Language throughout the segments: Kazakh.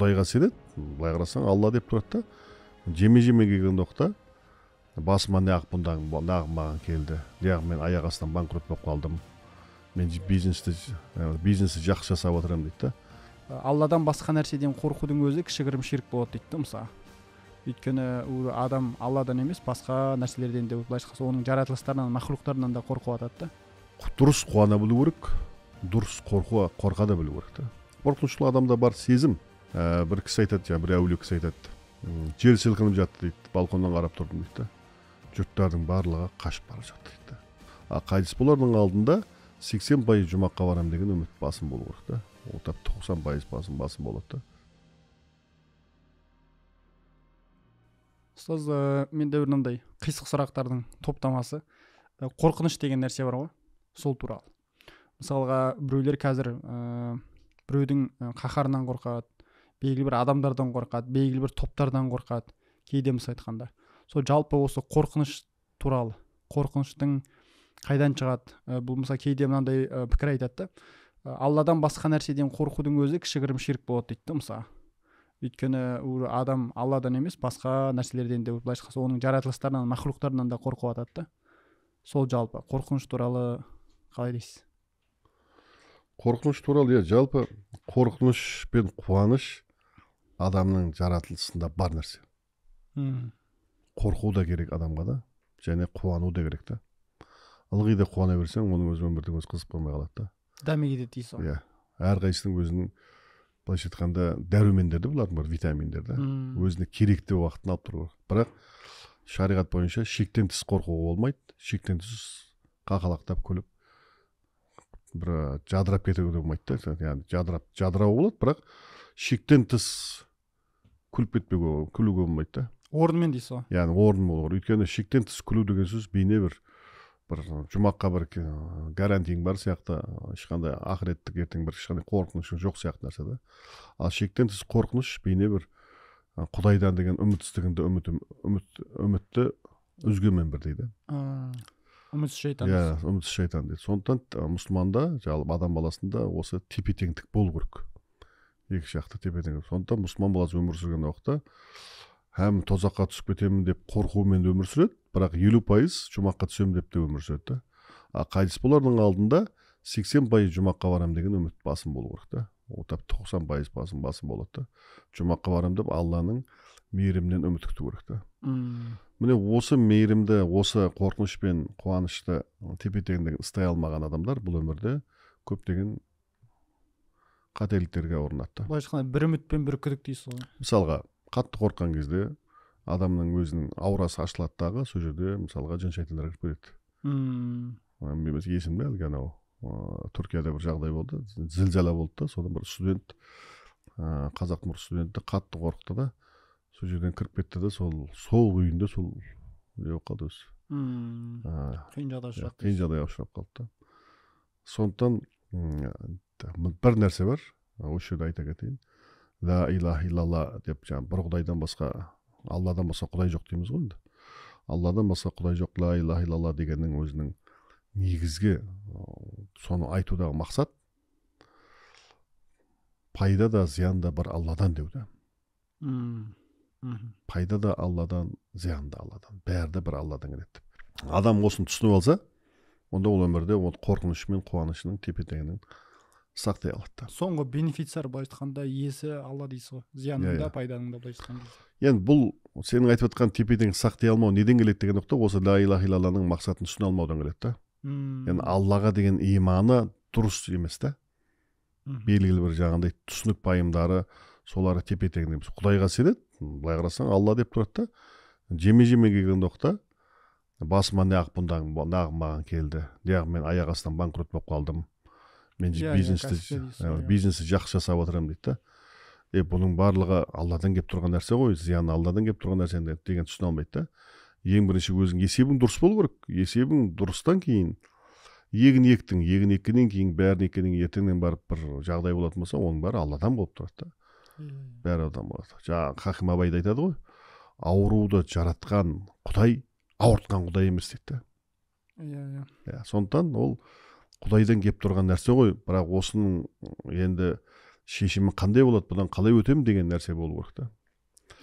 Құдайға сенеді, былай қарасаң Алла деп тұрады да, жеме келген уақытта басыма неғып бұндағым маған келді, неғып мен аяқ астынан банкрот болып қалдым, мен бизнесті жақсы жасап отырамын дейді да. Алладан басқа нәрседен қорқудың өзі кішігірім ширк болады дейді да, мысалы. Өйткені адам Алладан емес, басқа нәрселерден де, былайша айтқанда, оның жаратылыстарынан, мақлуқтарынан да қорқып жатады да. Дұрыс қуана білу керек, дұрыс қорқа да білу керек та. Қорқыныштылық адамда бар сезім. Бір кісі айтады, бір әулие кісі айтады, жер сілкініп жатты дейді, балконнан қарап тұрдым дейді да. Жұрттардың барлығы қашып бара жатты дейді да. Қайтыс болардың алдында 80% жұмаққа барам деген үміт басым болу керек та. Ол тап 90% басым болады да. Ұстаз, менде бір мынандай қисық сұрақтардың топтамасы. Қорқыныш деген нәрсе бар ғой, сол туралы. Мысалға, біреулер қазір біреудің қаһарынан қорқады, белгілі бір адамдардан қорқады, белгілі бір топтардан қорқады, кейде мысалы айтқанда. Сол жалпы осы қорқыныш туралы, қорқыныштың қайдан шығады? Бұл мысалы кейде мынандай пікір айтады да, Алладан басқа нәрседен қорқудың өзі кішігірім ширк болады дейді да, мысалы. Өйткені адам Алладан емес, басқа нәрселерден де, былайша айтқанда, оның жаратылыстарынан, мақлуқтарынан да қорқып жатады да. Сол жалпы қорқыныш туралы қалай дейсіз? Қорқыныш туралы, жалпы қорқыныш пен қуаныш адамның жаратылысында бар нәрсе. Қорқу да керек адамға да, және қуану да керек та. Ылғи да қуана берсең, оның өз өмірдің өзі қызып қалмай қалады да. Дәме кетеді дейсіз ғой. Әрқайсының өзінің, былайша айтқанда, дәрумендерді, бұлардың бар витаминдерді, өзіне керекті уақытын алып тұру керек. Бірақ шариғат бойынша шектен тыс қорқуға болмайды, шектен тыс қақалақтап күліп, бір жадырап кетуге болмайды да. Яғни жадырау болады, бірақ шектен тыс күлуге болмайды да. Орнымен дейсіз ғой. Яғни орын болу керек. Өйткені шектен тыс күлу деген сөз бейне бір жұмаққа бір гарантиң бар сияқты, ешқандай ақыреттік ертең бір ешқандай қорқынышың жоқ сияқты нәрсе да. Ал шектен тыс қорқыныш бейне бір Құдайдан деген үмітсіздігінде үмітті үзгенмен бір дейді. Үмітсіз шайтан. Үмітсіз шайтан дейді. Сондықтан мұсылманда, жалпы адам баласында осы тепе-теңдік болу керек. Екі жақты тепе-теңдік. Сондықтан мұсылман баласы өмір сүрген уақытта һәм тозаққа түсіп кетемін деп қорқумен өмір сүреді, бірақ 50% жұмаққа түсемін деп те өмір сүреді. Қайтыс болардың алдында 80% жұмаққа барам деген үміт басым болу керек та. Ол тап 90% басым болады да. Жұмаққа барам деп Алланың мейірімінен үміт күту керек та. Міне осы мейірімді, осы қорқыныш пен қуанышты тепе-теңдігін ұстай алмаған адамдар бұл өмірде көптеген қателіктерге ұрынады да. Былайша айтқанда, бір үміт пен бір күдік дейсіз ғой. Мысалға, қатты қорыққан кезде адамның өзінің аурасы ашылады дағы, сол жерде мысалға жын шайтандар кіріп кетеді. Мен есімде әлгі анау Түркияда бір жағдай болды, зілзала болды да, содан бір студент, қазақтың бір студенті қатты қорықты да, сол жерден кіріп кетті да, сол үйінде сол не болып қалды өзі. Қиын жағдайға ұшырап қалды да. Сондықтан бір нәрсе бар, осы жерде айта кетейін. Ла илаха илlalла деп, бір Құдайдан басқа, Алладан басқа Құдай жоқ дейміз ғой енді. Алладан басқа Құдай жоқ, ла илаха илlalла дегеннің өзінің негізгі соны айтудағы мақсат пайда да зиян да бар Алладан деуді. Пайда да Алладан, зиян да Алладан. Бәрі де бір Алладан келеді. Адам осыны түсініп алса, онда ол өмірде қорқынышы мен қуанышының тепе-теңдігін сақтай алады. Соңғы бенефициар былай айтқанда иесі Алла дейсіз ғой. Зияның да, пайданың да былай айтқанда. Енді бұл сенің айтып отқан тепе-теңдік сақтай алмау неден келеді деген нұқта, осы ла илаха илlalланың мақсатын түсіне алмаудан келеді да. Енді Аллаға деген иманы дұрыс емес та. Белгілі бір жағындай түсінік пайымдары, солары тепе-теңдік. Құдайға сенеді, былай қарасаң Алла деп тұрады да. Жеме келген уақытта басыма неғып маған келді, неғып мен аяқ астынан банкрот болып қалдым, мен бизнесті жақсы жасап отырамын дейді да. Бұның барлығы Алладан кеп тұрған нәрсе ғой, зияны Алладан кеп тұрған нәрсе деген түсіне алмайды да. Ең бірінші өзің есебің дұрыс болу керек. Есебің дұрыстан кейін егін еккеннен кейін бәрін еккеннен ертеңнен барып бір жағдай болатын болса, оның бәрі Алладан болып тұрады да. Бәрі Алладан болады. Жаңа Хаким Абай да айтады ғой, ауруды жаратқан Құдай ауыртқан Құдай емес дейді да. Сондықтан ол Құдайдан кеп тұрған нәрсе ғой, бірақ осының енді шешімі қандай болады, бұдан қалай өтемін деген нәрсе болу керек та.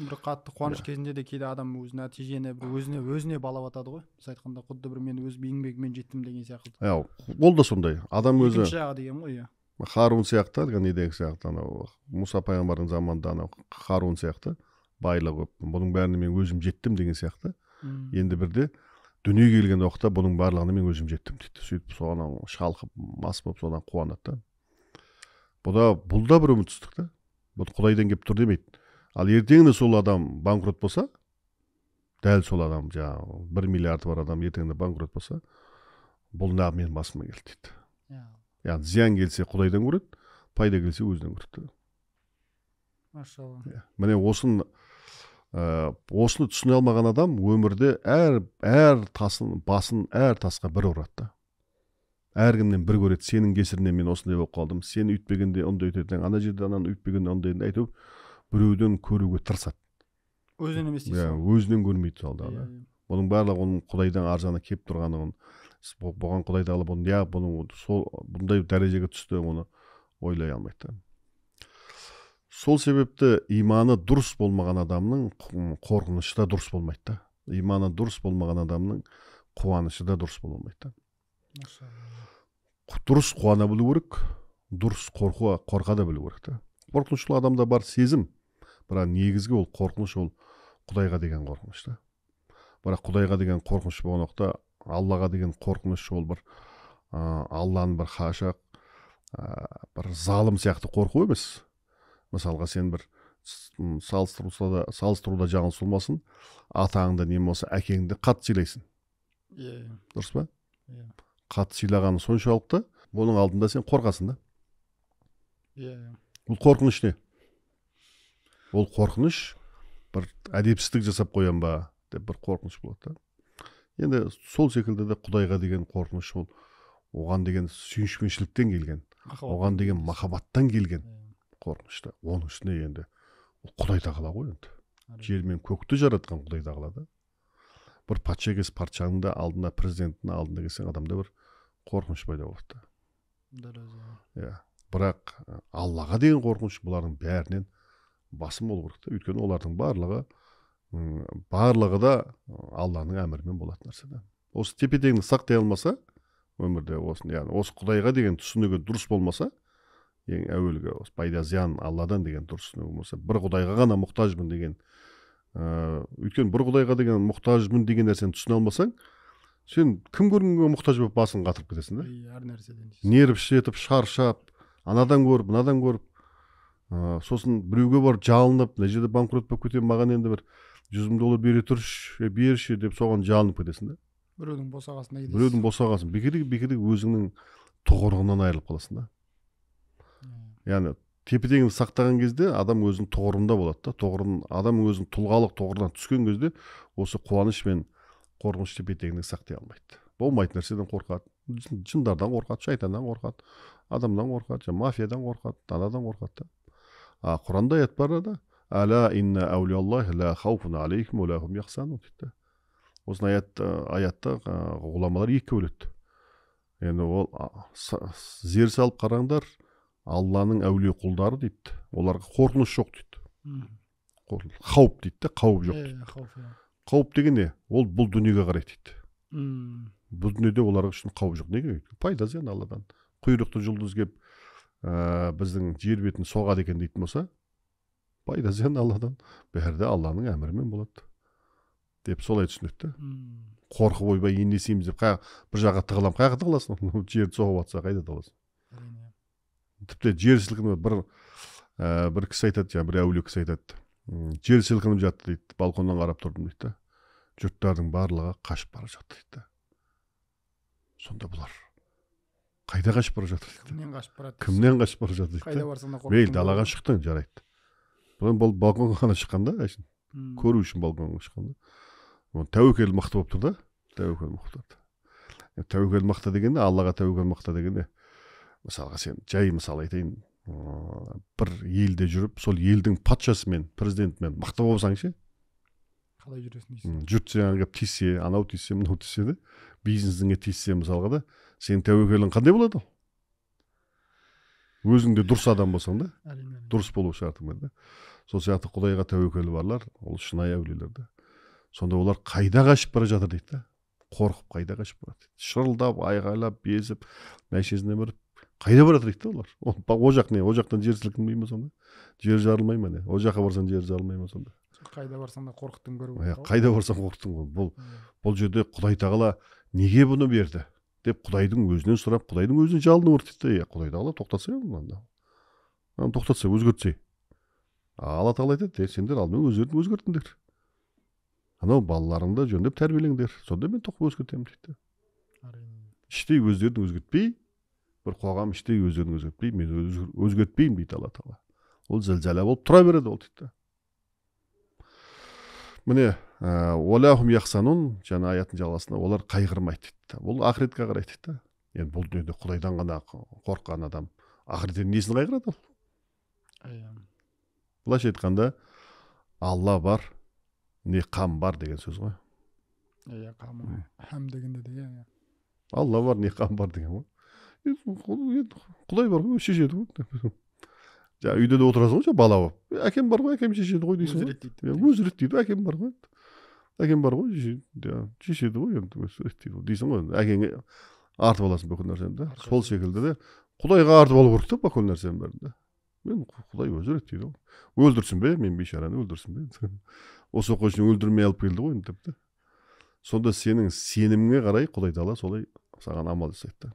Бір қатты қуаныш кезінде де кейде адам өз нәтижені бір өзіне балап атады ғой. Біз айтқанда құдды бір мен өз еңбегіммен жеттім деген сияқты. Ол да сондай. Адам өзі екінші жағы деген ғой, иә. Харун сияқты, недегі сияқты, анау Мұса пайғамбардың заманында анау Харун сияқты байлығы көп. Бұның бәріне мен өзім жеттім деген сияқты. Енді бірде дүние келген уақытта бұның барлығына мен өзім жеттім дейді. Сөйтіп соған шалқып, мас болып содан қуанады да. Бұл да бір үмітсіздік та. Бұл Құдайдан келіп тұр демейді. Ал ертеңінде сол адам банкрот болса, дәл сол адам, жаңағы 1 миллиард бар адам ертеңінде банкрот болса, бұл неғып менің басыма келді дейді. Яғни зиян келсе Құдайдан көреді, пайда келсе өзінен көреді. Машалла. Міне осыны түсіне алмаған адам өмірде әр тасын, басын әр тасқа бір ұрады да. Әркімнен бір көреді, сенің кесірінен мен осындай болып қалдым, сен үйтпегенде ондай өтеді, ана жерде ананы үйтпегенде ондай айтып, біреуден көруге тырысады. Өзінен емес дейсің. Өзінен көрмейді салда. Бұның барлығы оның Құдайдан аржағына келіп тұрғанын, бұған Құдай тағала бұндай дәрежеге түсті, оны ойлай алмайды. Сол себепті иманы дұрыс болмаған адамның қорқынышы да дұрыс болмайды. Иманы дұрыс болмаған адамның қуанышы да дұрыс болмайды. Дұрыс қуана білу керек, дұрыс қорқа да білу керек. Қорқынышлы адамда бар сезім, бірақ негізгі ол қорқыныш, ол Құдайға деген қорқыныш. Бірақ Құдайға деген қорқыныш болған уақытта Аллаға деген қорқыныш, ол бір Алланы бір хашақ, бір залым сияқты қорқу емес. Мысалға сен бір салыстыруда жаңылыс болмасын, атаңды не болса әкеңді қатты сыйлайсың. Дұрыс па? Қатты сыйлағаны соншалықты, оның алдында сен қорқасың да. Бұл қорқыныш не? Ол қорқыныш бір әдепсіздік жасап қоям ба деп бір қорқыныш болады. Енді сол секілді де Құдайға деген қорқыныш, ол оған деген сүйіспеншіліктен келген, оған деген махаббаттан келген қорқынышты. Оның үстіне енді Құдай тағала ғой енді. Жер мен көкті жаратқан Құдай тағала да. Бір патша келсе, патшаның да алдына, президенттің алдына келсең, адамда бір қорқыныш пайда болады. Бірақ Аллаға деген қорқыныш бұлардың бәрінен басым болу керек. Өйткені олардың барлығы да Алланың әмірімен болатын нәрсе. Осы тепе-теңдікті сақтай алмаса, өмірде осы Құдайға деген түсінігі дұрыс болмаса, ең әуелгі пайда зиян Алладан деген дұрыс түсінігі болмаса, бір Құдайға ғана мұқтажмын деген, өйткені бір Құдайға деген мұқтажмын деген нәрсені түсіне алмасаң, сен кім көргенге мұқтаж болып басын қатырып кетесің да. Әр нәрседен. Нерві шетіп, шаршап, анадан көріп, мынадан көріп, сосын біреуге бар жалынып, мына жерде банкрот болып кетем, маған енді бір $100,000 бере тұршы, берші деп соған жалынып кетесің да. Біреудің босағасына кетесің. Біреудің босағасын, бекедегі өзіңнің тұғырыңнан айырылып қаласың да. Яғни тепе-теңдікті сақтаған кезде адам өзінің тұғырында болады да. Адам өзінің тұлғалық тұғырынан түскен кезде осы қуаныш мен қорқыныш тепе-теңдікті сақтай алмайды. Болмайтын нәрседен қорқады, жындардан қорқады, шайтаннан қорқады, адамдан қорқады, мафиядан қорқады, анадан қорқады. Құранда аят бар да, «Ала инна аулияллахи ла хауфун алейхим ва ла хум яхзанун» дейді. Осы аятта ғұламалар екі бөледі. Енді ол зер салып қараңдар, Алланың әулие құлдары дейді, оларға қорқыныш жоқ дейді. Қауіп дейді, қауіп жоқ дейді. Қауіп деген не? Ол бұл дүниеге қарайды дейді. Бұл дүниеде оларға үшін қауіп жоқ. Неге? Пайда зиян Алладан. Құйрықты жұлдыз келіп біздің жер бетін соғады екен дейтін болса, пайда зиян Алладан. Бәрі де Алланың әмірімен болады деп солай түсінеді. Қорқып ойбай енесейміз деп бір жаққа тығылам, қайда тығыласың? Жерді соғып жатса қайда тығыласың? Тіпті жер сілкініп, бір кісі айтады, бір әулие кісі айтады, жер сілкініп жатты дейді, балконнан қарап тұрдым дейді. Жұрттардың барлығы қашып бара жатты дейді. Сонда бұлар қайда қашып бара жатыр дейді. Кімнен қашып бара жатыр дейді. Мейлі далаға шықтың, жарайды. Бұл балконға ғана шыққанда, көру үшін балконға шыққанда. Тәуекел мықты болып тұр да. Тәуекел мықты. Тәуекел мықты дегенде, Аллаға тәуекел мықты дегенде, мысалға сен жай мысал айтайын, бір елде жүріп, сол елдің патшасымен, президентімен мықты болсаң ше, қалай жүресің дейсің? Жұрт саған келіп тиіссе, анау тиіссе, мынау тиіссе де, бизнесіңе тиіссе мысалға да, сенің тәуекелің қандай болады? өзіңде дұрыс адам болсаң да, әрине дұрыс болу шартың бар да. Сол сияқты Құдайға тәуекелі барлар, ол шынайы әулиелер да. Сонда олар қайда қашып бара жатыр дейді да. Қорқып қайда қашып барады дейді. Шырылдап, айғайлап, безіп, мәшесіне барып, қайда барады дейді да олар. О жақ не? О жақтан жер сілкінбей ме сонда? Жер жарылмай ма не? О жаққа барсаң жер жарылмай ма сонда? қайда барсаң да қорықтың көріп. Қайда барсаң қорықтың ғой. Бұл жерде Құдай тағала неге бұны берді деп Құдайдың өзінен сұрап, Құдайдың өзіне жалынып дейді. Құдай тағала тоқтатса мынаны. Тоқтатса, өзгертсе. Алла тағала айтады, сендер алдымен өздерің өзгертіңдер. Анау балаларыңды жөндеп тәрбиелеңдер. Сонда мен өзгертемін дейді. Іштей өздерін өзгертпей, бір қоғам іштей өздерін өзгертпей, мен өзгертпеймін дейді Алла тағала. Ол зілзала болып тұра береді ол дейді. Міне, уалахум яхсанун, жаңа аяттың жалғасында олар қайғырмайды дейді. Бұл ақыретке қарайды дейді. Енді бұл дүниеде Құдайдан ғана қорыққан адам ақыреттен несін қайғырады ол? Былайша айтқанда, Алла бар, не қам бар деген сөз ғой. Қам, хам дегенде де. Алла бар, не қам бар деген ғой. Құдай бар ғой, шешеді ғой. Үйде де отырасың ғой, бала болып. Әкем бар ғой, әкем шешеді ғой дейсің ғой. Өз реттейді, әкем бар ғой. Әкем бар ғой, шешеді ғой, өз реттейді дейсің ғой. Әкеңе артып аласың бүкіл нәрсені. Сол секілді де Құдайға артып алу керек та бүкіл нәрсенің бәрін. Мен Құдай өзі реттейді ғой. Өлдірсін бе, мен бейшараны өлдірсін бе. Осы оқушыны өлдірмей алып келді ғой деп. Сонда сенің сеніміңе қарай Құдай тағала солай саған амал жасайды.